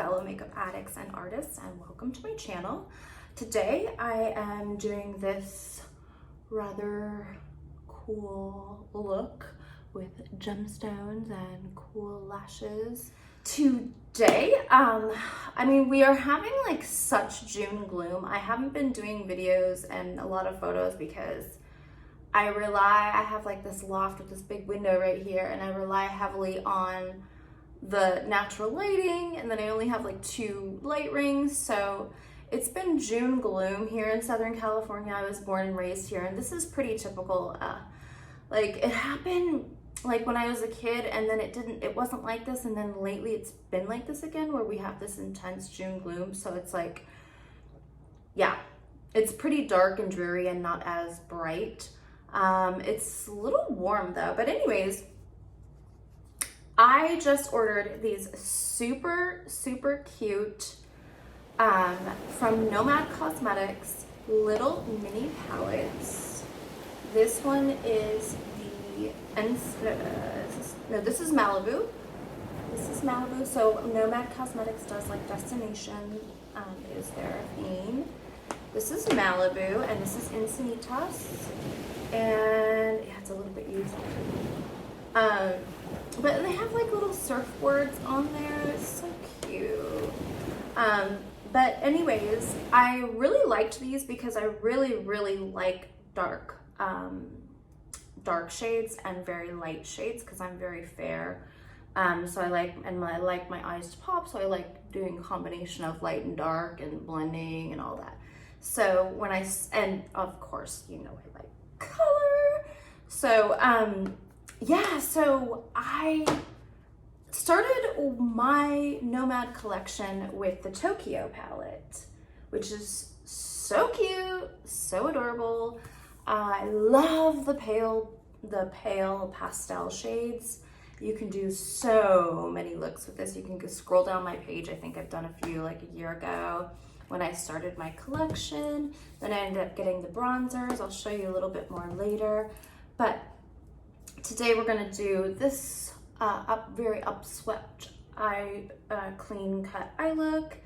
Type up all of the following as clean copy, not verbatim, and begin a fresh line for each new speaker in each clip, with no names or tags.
fellow makeup addicts and artists, and welcome to my channel. Today I am doing this rather cool look with gemstones and cool lashes. Today, we are having like such June gloom. I haven't been doing videos and a lot of photos because I have like this loft with this big window right here, and I rely heavily on the natural lighting, and then I only have like 2 light rings. So it's been June gloom here in Southern California. I was born and raised here, and this is pretty typical. Like it happened like when I was a kid, and then it wasn't like this, and then lately it's been like this again, where we have this intense June gloom. So it's like, yeah, it's pretty dark and dreary and not as bright. It's a little warm though, but anyways, I just ordered these super cute from Nomad Cosmetics little mini palettes. This one is this is Malibu. This is Malibu. So Nomad Cosmetics does like destination is their theme. This is Malibu, and this is Encinitas, and yeah, it's a little bit used. But they have like little surfboards on there. It's so cute. But anyways, I really liked these because I really like dark shades and very light shades because I'm very fair. So I like my eyes to pop, so I like doing a combination of light and dark and blending and all that. So and of course, you know, I like color. So yeah, so I started my Nomad collection with the Tokyo palette, which is so cute, so adorable. I love the pale pastel shades. You can do so many looks with this. You can just scroll down my page. I think I've done a few like a year ago when I started my collection. Then I ended up getting the bronzers. I'll show you a little bit more later. But today we're gonna do this very upswept clean cut eye look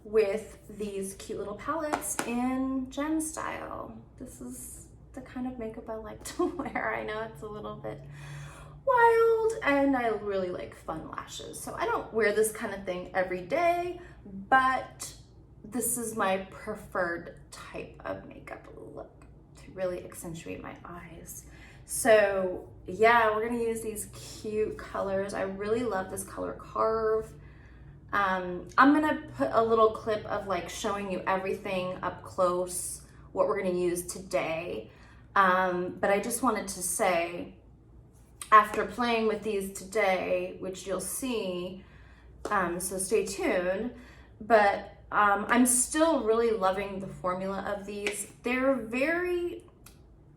with these cute little palettes in gem style. This is the kind of makeup I like to wear. I know it's a little bit wild, and I really like fun lashes. So I don't wear this kind of thing every day, but this is my preferred type of makeup look to really accentuate my eyes. So yeah, we're gonna use these cute colors. I really love this color Carve. I'm gonna put a little clip of like showing you everything up close, what we're gonna use today. But I just wanted to say, after playing with these today, which you'll see, so stay tuned, but I'm still really loving the formula of these. They're very,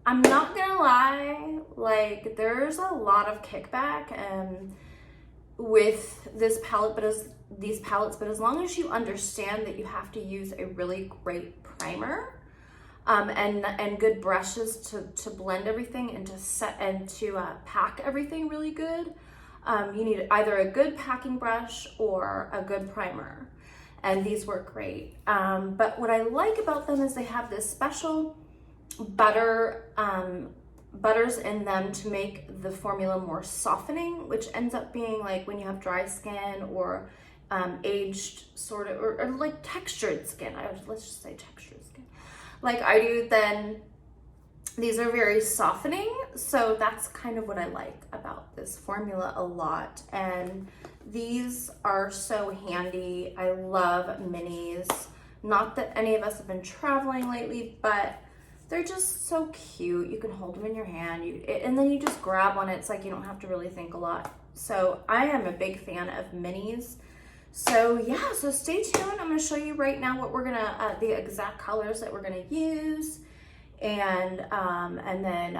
I'm not gonna lie, like there's a lot of kickback with this palette, these palettes, but as long as you understand that you have to use a really great primer and good brushes to blend everything and to set and to pack everything really good, you need either a good packing brush or a good primer, and these work great. But what I like about them is they have this special butters in them to make the formula more softening, which ends up being like when you have dry skin or aged sort of, or like textured skin. Let's just say textured skin like I do, then these are very softening. So that's kind of what I like about this formula a lot. And these are so handy. I love minis. Not that any of us have been traveling lately, but they're just so cute. You can hold them in your hand, and then you just grab on it. It's like you don't have to really think a lot. So I am a big fan of minis. So yeah, so stay tuned. I'm gonna show you right now what we're gonna, the exact colors that we're gonna use, and then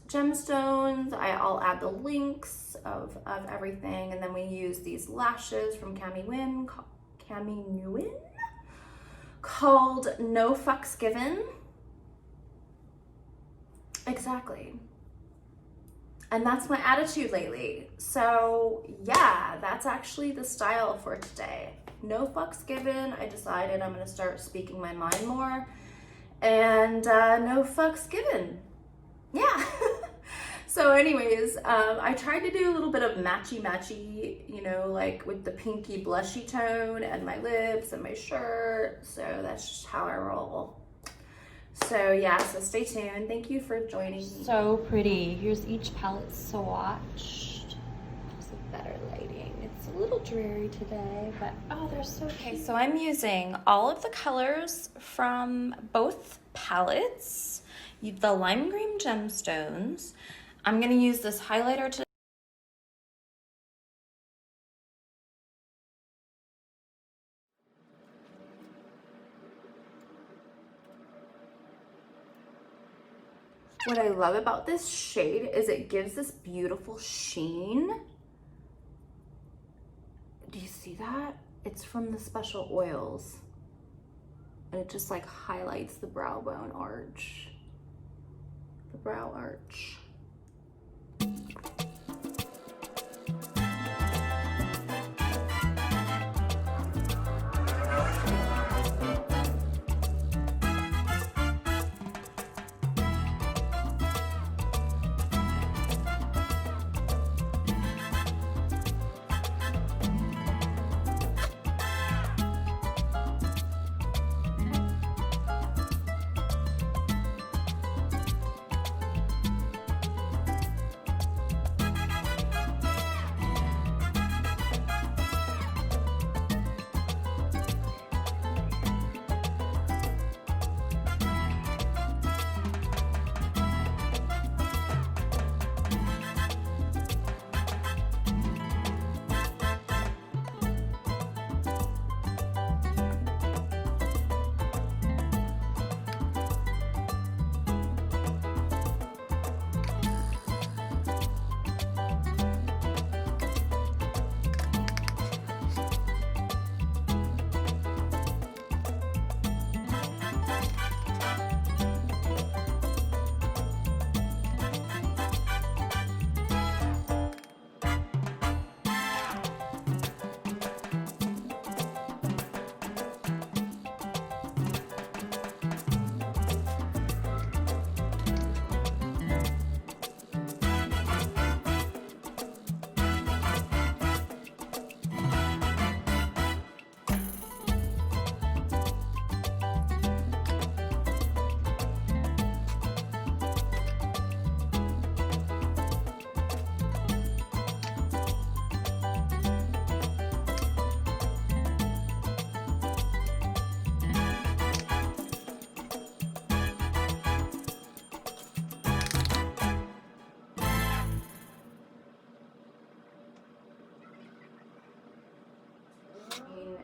gemstones. I'll add the links of everything, and then we use these lashes from Cami Nguyen called No Fucks Given. Exactly. And that's my attitude lately. So yeah, that's actually the style for today. No fucks given. I decided I'm gonna start speaking my mind more, and no fucks given. Yeah. So anyways, I tried to do a little bit of matchy, you know, like with the pinky blushy tone and my lips and my shirt. So that's just how I roll. So yeah, so stay tuned. Thank you for joining me.
So pretty. Here's each palette swatched. Just a better lighting. It's a little dreary today, but oh, they're so cute.
Okay, so I'm using all of the colors from both palettes. The lime green gemstones. I'm gonna use this highlighter to What I love about this shade is it gives this beautiful sheen. Do you see that? It's from the special oils. And it just like highlights the brow bone arch. The brow arch.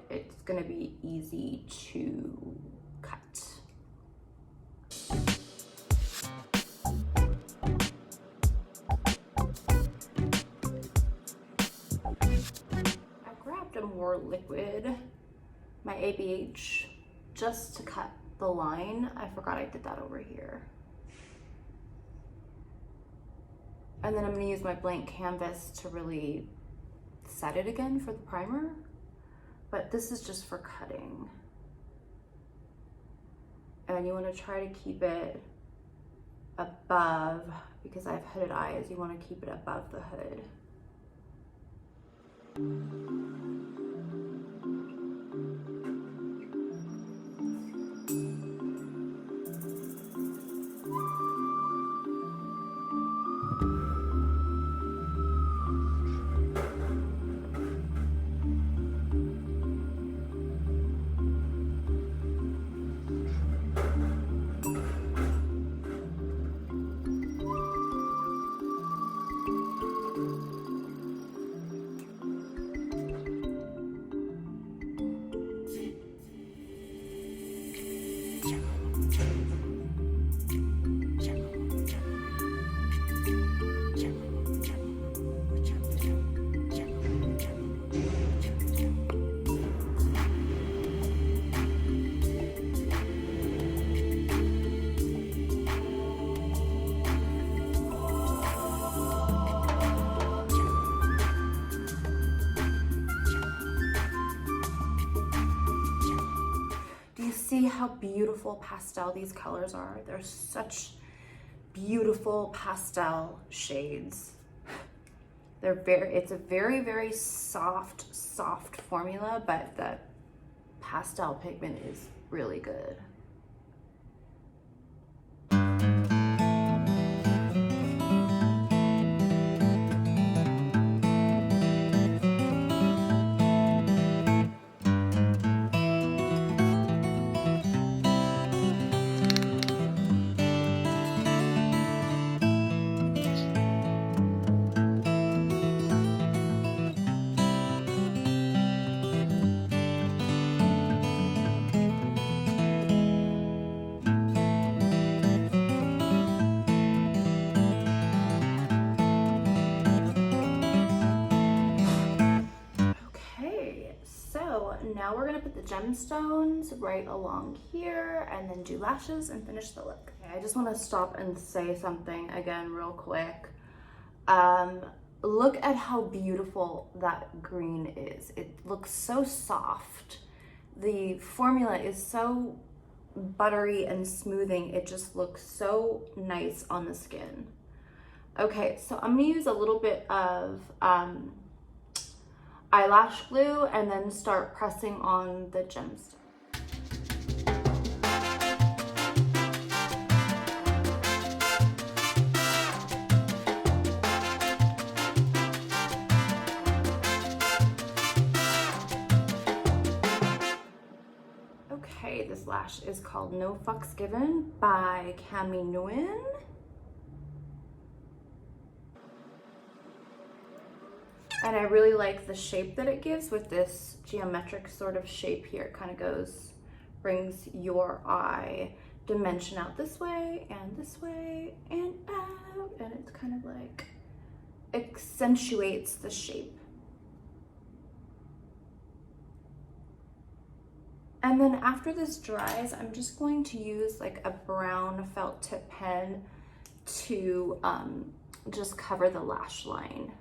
It's gonna be easy to cut. I grabbed a more liquid, my ABH, just to cut the line. I forgot I did that over here. And then I'm gonna use my blank canvas to really set it again for the primer. But this is just for cutting. And you want to try to keep it above, because I have hooded eyes, you want to keep it above the hood. see how beautiful pastel these colors are? They're such beautiful pastel shades. It's a very, very soft formula, but the pastel pigment is really good. Now we're gonna put the gemstones right along here and then do lashes and finish the look. Okay, I just wanna stop and say something again real quick. Look at how beautiful that green is. It looks so soft. The formula is so buttery and smoothing. It just looks so nice on the skin. Okay, so I'm gonna use a little bit of eyelash glue and then start pressing on the gemstone. Okay, this lash is called No Fucks Given by Cami Nguyen. And I really like the shape that it gives with this geometric sort of shape here. It kind of brings your eye dimension out this way and out. And it's kind of like accentuates the shape. And then after this dries, I'm just going to use like a brown felt tip pen to just cover the lash line.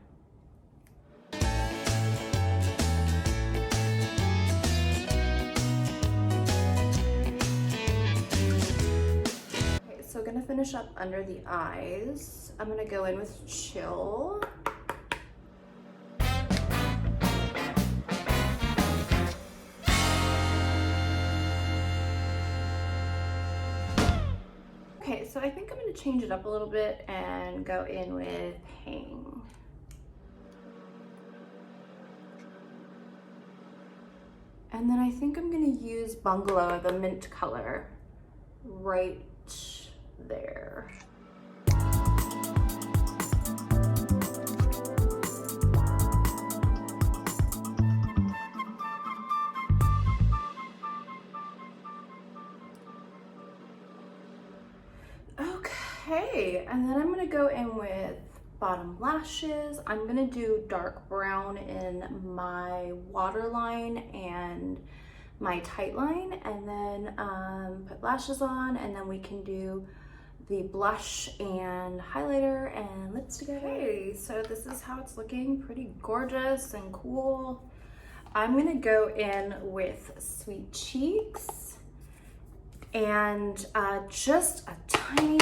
So I'm gonna finish up under the eyes. I'm gonna go in with Chill. Okay, so I think I'm gonna change it up a little bit and go in with Hang. And then I think I'm gonna use Bungalow, the mint color, right there. Okay, and then I'm gonna go in with bottom lashes. I'm gonna do dark brown in my waterline and my tight line, and then put lashes on, and then we can do the blush and highlighter and lips together. Okay, so this is how it's looking, pretty gorgeous and cool. I'm gonna go in with Sweet Cheeks and just a tiny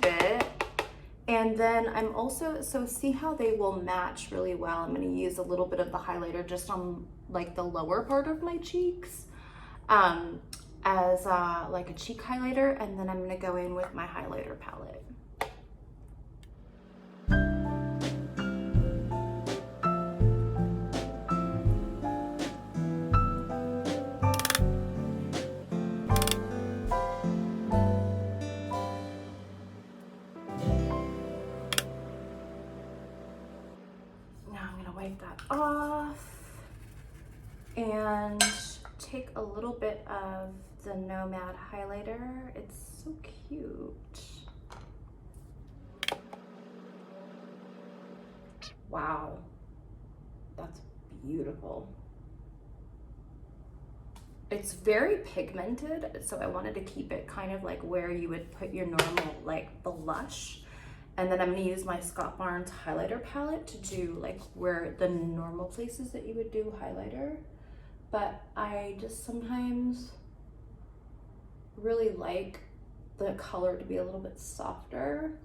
bit. And then I'm also, so see how they will match really well. I'm gonna use a little bit of the highlighter just on like the lower part of my cheeks as like a cheek highlighter, and then I'm gonna go in with my highlighter palette. Now I'm gonna wipe that off and take a little bit of the Nomad highlighter. It's so cute. Wow, that's beautiful. It's very pigmented, so I wanted to keep it kind of like where you would put your normal like blush. And then I'm gonna use my Scott Barnes highlighter palette to do like where the normal places that you would do highlighter. But I just sometimes really like the color to be a little bit softer.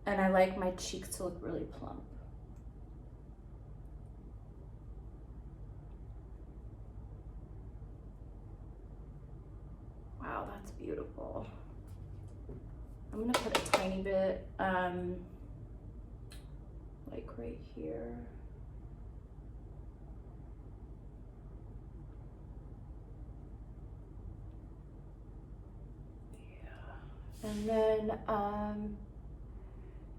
And I like my cheeks to look really plump. Wow, that's beautiful. I'm gonna put a tiny bit, like right here. Yeah. And then,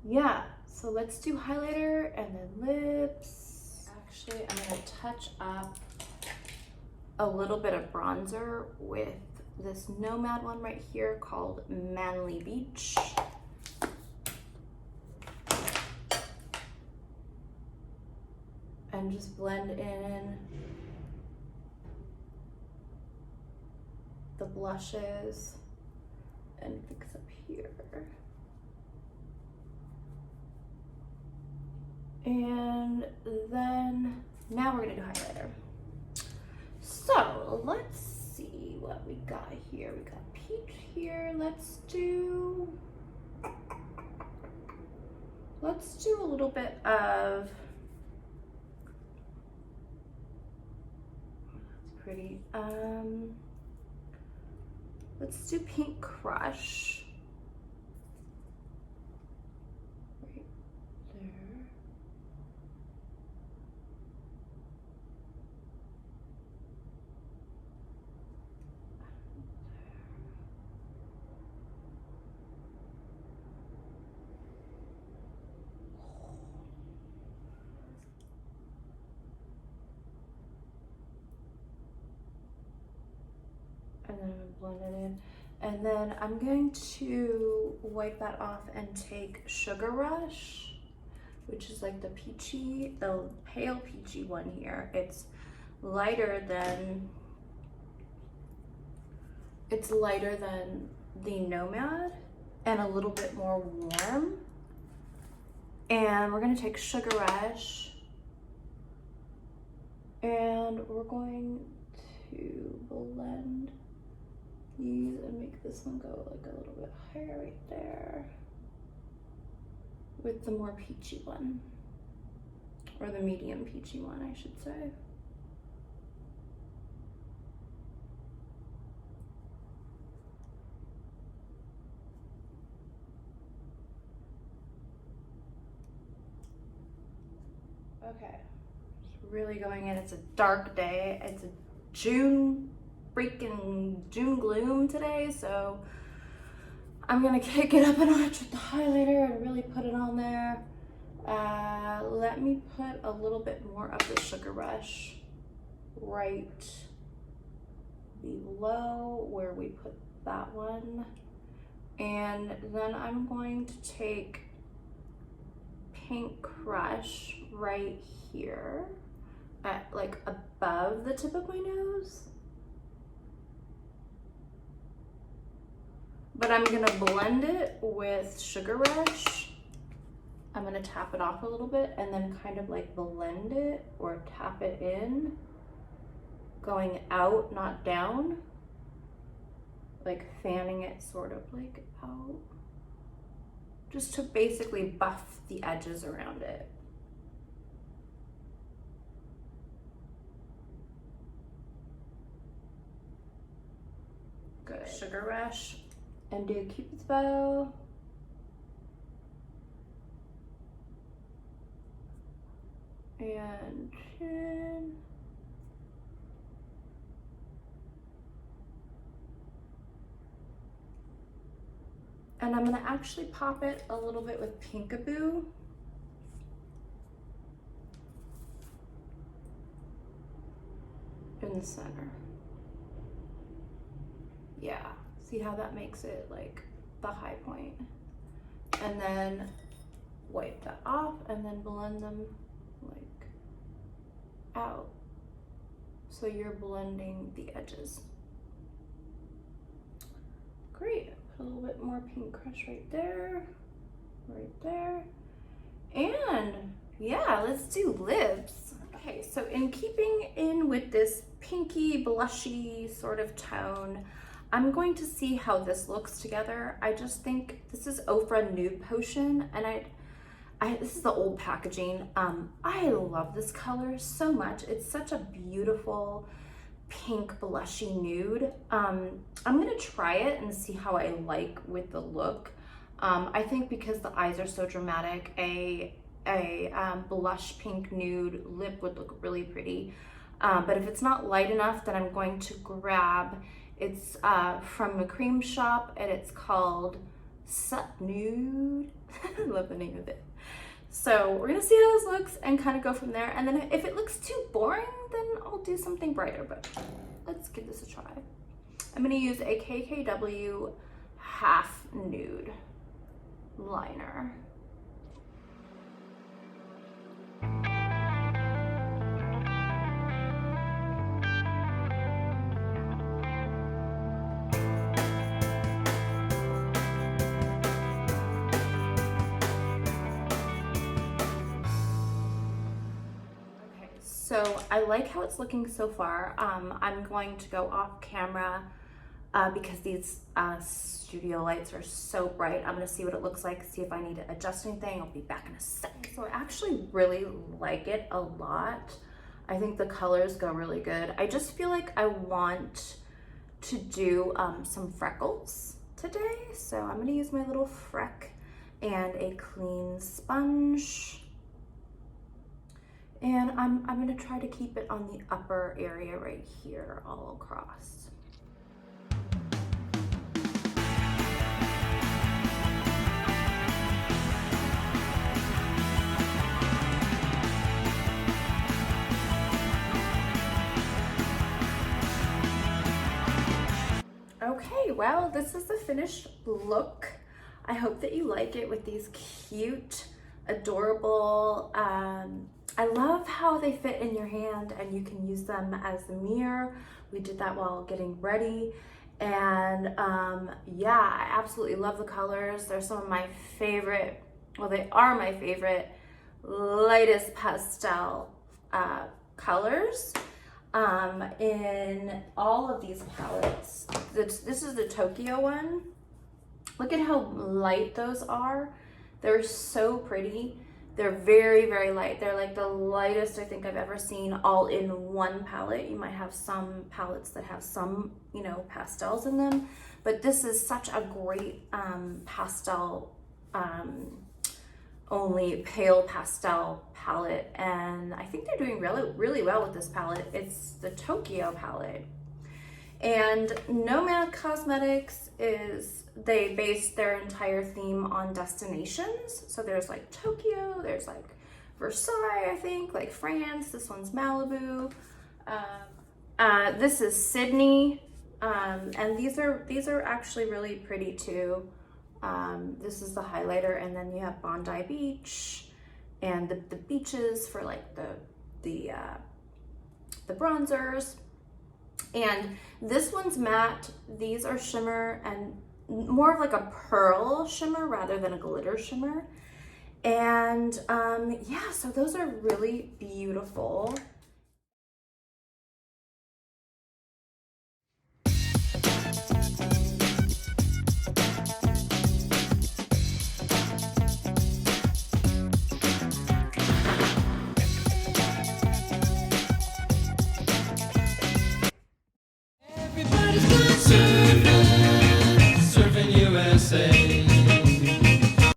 yeah, so let's do highlighter and then lips. Actually, I'm gonna touch up a little bit of bronzer with this Nomad one right here called Manly Beach. And just blend in the blushes and fix up here. And then now we're gonna do highlighter. So let's see what we got here. We got peach here. Let's do a little bit of, that's pretty. Let's do Pink Crush. Right there. And then I'm gonna blend it in. And then I'm going to wipe that off and take Sugar Rush, which is like the peachy, the pale peachy one here. It's lighter than the Nomad and a little bit more warm. And we're gonna take Sugar Rush and we're going to blend these and make this one go like a little bit higher right there with the more peachy one, or the medium peachy one, I should say. Okay, it's really going in. It's a dark day. It's a June gloom today, so I'm gonna kick it up a notch with the highlighter and really put it on there. Let me put a little bit more of the Sugar Rush right below where we put that one. And then I'm going to take Pink Crush right here at like above the tip of my nose. But I'm gonna blend it with Sugar Rush. I'm gonna tap it off a little bit and then kind of like blend it or tap it in, going out, not down. Like fanning it sort of like out. Just to basically buff the edges around it. Good. Sugar Rush. And do Cupid's bow. And chin. And I'm gonna actually pop it a little bit with Pinkaboo. In the center. Yeah. See how that makes it like the high point. And then wipe that off and then blend them like out. So you're blending the edges. Great. Put a little bit more Pink Crush right there. Right there. And yeah, let's do lips. Okay, so in keeping in with this pinky, blushy sort of tone, I'm going to see how this looks together. I just think this is Ofra Nude Potion, and this is the old packaging. I love this color so much. It's such a beautiful pink blushy nude. I'm gonna try it and see how I like with the look. I think because the eyes are so dramatic, a blush pink nude lip would look really pretty. But if it's not light enough, then I'm going to grab, it's from a cream shop, and it's called Sut Nude. I love the name of it. So we're gonna see how this looks and kind of go from there. And then if it looks too boring, then I'll do something brighter, but let's give this a try. I'm gonna use a KKW Half Nude liner. So I like how it's looking so far. I'm going to go off camera because these studio lights are so bright. I'm gonna see what it looks like, see if I need to adjust anything. I'll be back in a second. So I actually really like it a lot. I think the colors go really good. I just feel like I want to do some freckles today. So I'm gonna use my little freck and a clean sponge. And I'm gonna try to keep it on the upper area right here all across. Okay, well, this is the finished look. I hope that you like it with these cute, adorable, I love how they fit in your hand and you can use them as a mirror. We did that while getting ready. And yeah, I absolutely love the colors. They're some of my favorite, well, they are my favorite lightest pastel colors in all of these palettes. This is the Tokyo one. Look at how light those are. They're so pretty. They're very, very light. They're like the lightest I think I've ever seen all in one palette. You might have some palettes that have some, you know, pastels in them, but this is such a great pastel, only pale pastel palette. And I think they're doing really, really well with this palette. It's the Tokyo palette. And Nomad Cosmetics they base their entire theme on destinations. So there's like Tokyo, there's like Versailles, I think, like France. This one's Malibu. This is Sydney. And these are actually really pretty too. This is the highlighter, and then you have Bondi Beach and the beaches for like the bronzers. And this one's matte. These are shimmer and more of like a pearl shimmer rather than a glitter shimmer. And yeah, so those are really beautiful.